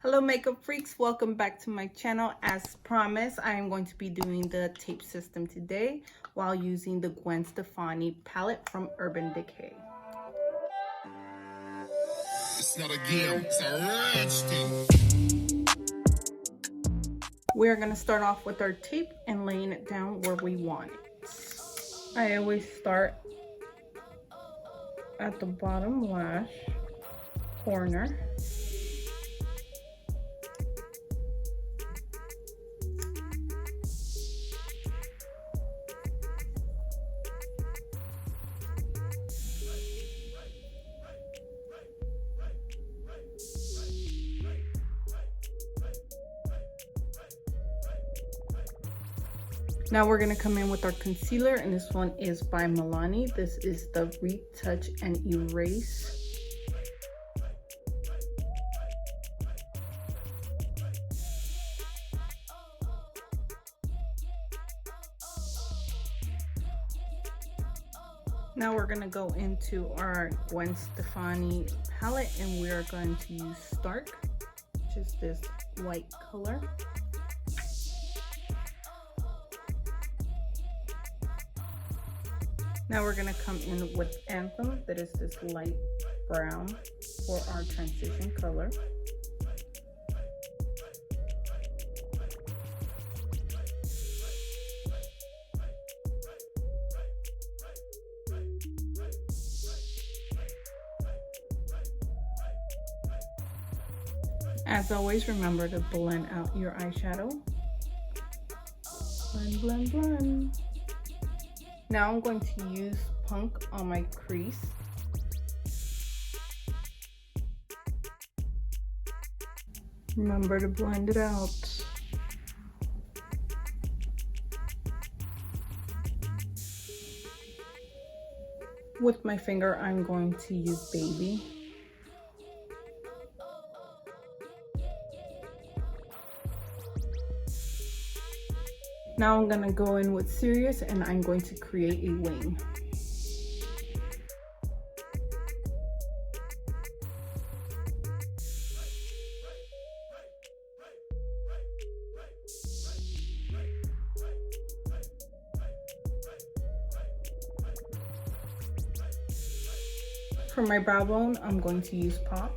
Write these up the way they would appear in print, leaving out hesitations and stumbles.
Hello makeup freaks, welcome back to my channel. As promised, I am going to be doing the tape system today while using the Gwen Stefani palette from Urban Decay. It's not a game, it's a rich thing. We're going to start off with our tape and laying it down where we want it. I always start at the bottom lash corner. Now we're going to come in with our concealer, and this one is by Milani. This is the Retouch and Erase. Now we're going to go into our Gwen Stefani palette, and we are going to use Stark, which is this white color. Now we're going to come in with Anthem, that is this light brown for our transition color. As always, remember to blend out your eyeshadow. Blend, blend, blend. Now I'm going to use Punk on my crease. Remember to blend it out. With my finger, I'm going to use Baby. Now I'm going to go in with Serious, and I'm going to create a wing. For my brow bone, I'm going to use Pop.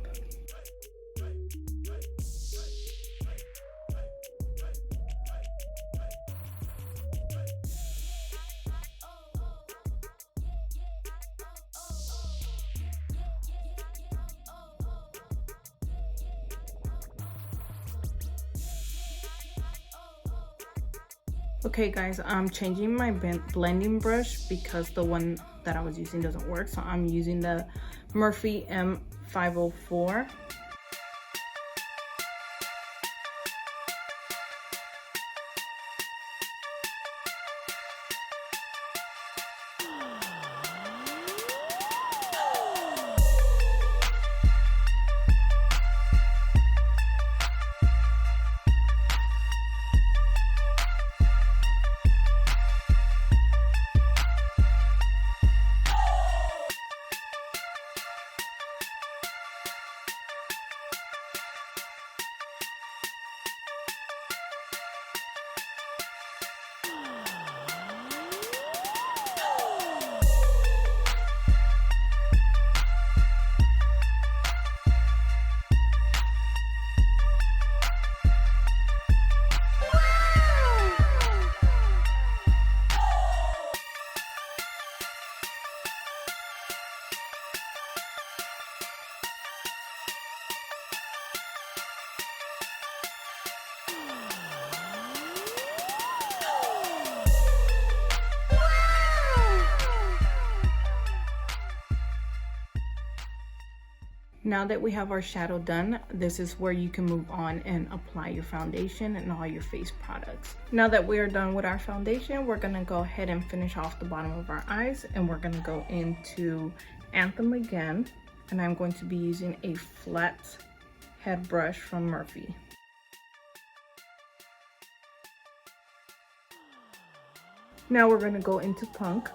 Okay guys, I'm changing my blending brush because the one that I was using doesn't work, so I'm using the Morphe M504. Now that we have our shadow done, this is where you can move on and apply your foundation and all your face products. Now that we are done with our foundation, we're gonna go ahead and finish off the bottom of our eyes, and we're gonna go into Anthem again, and I'm going to be using a flat head brush from Morphe. Now we're gonna go into Punk.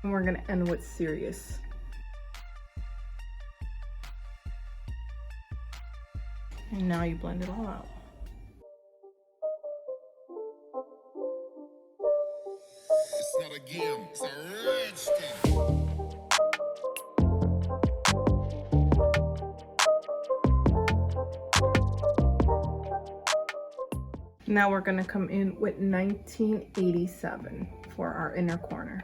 And we're gonna end with Serious. And now you blend it all out. It's not a game, it's a rich thing. Now we're gonna come in with 1987 for our inner corner.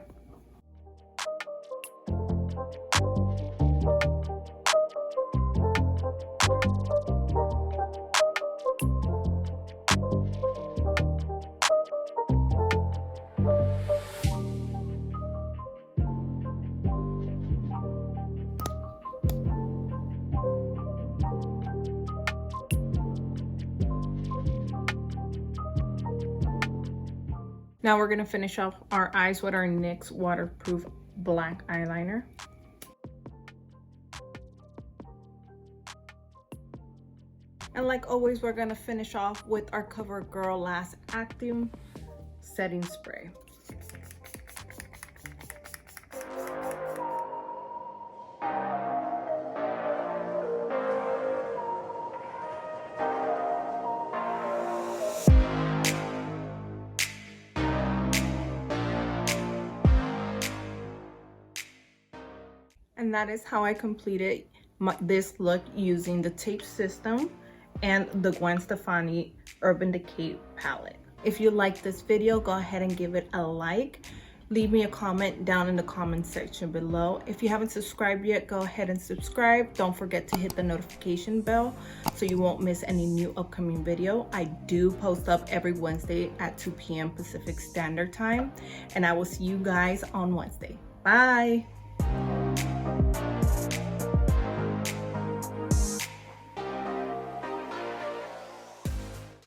Now we're gonna finish off our eyes with our NYX waterproof black eyeliner. And like always, we're gonna finish off with our CoverGirl Last Active setting spray. And that is how I completed this look using the tape system and the Gwen Stefani Urban Decay palette. If you like this video, go ahead and give it a like. Leave me a comment down in the comment section below. If you haven't subscribed yet, go ahead and subscribe. Don't forget to hit the notification bell so you won't miss any new upcoming video. I do post up every Wednesday at 2 p.m. Pacific Standard Time, and I will see you guys on Wednesday. Bye.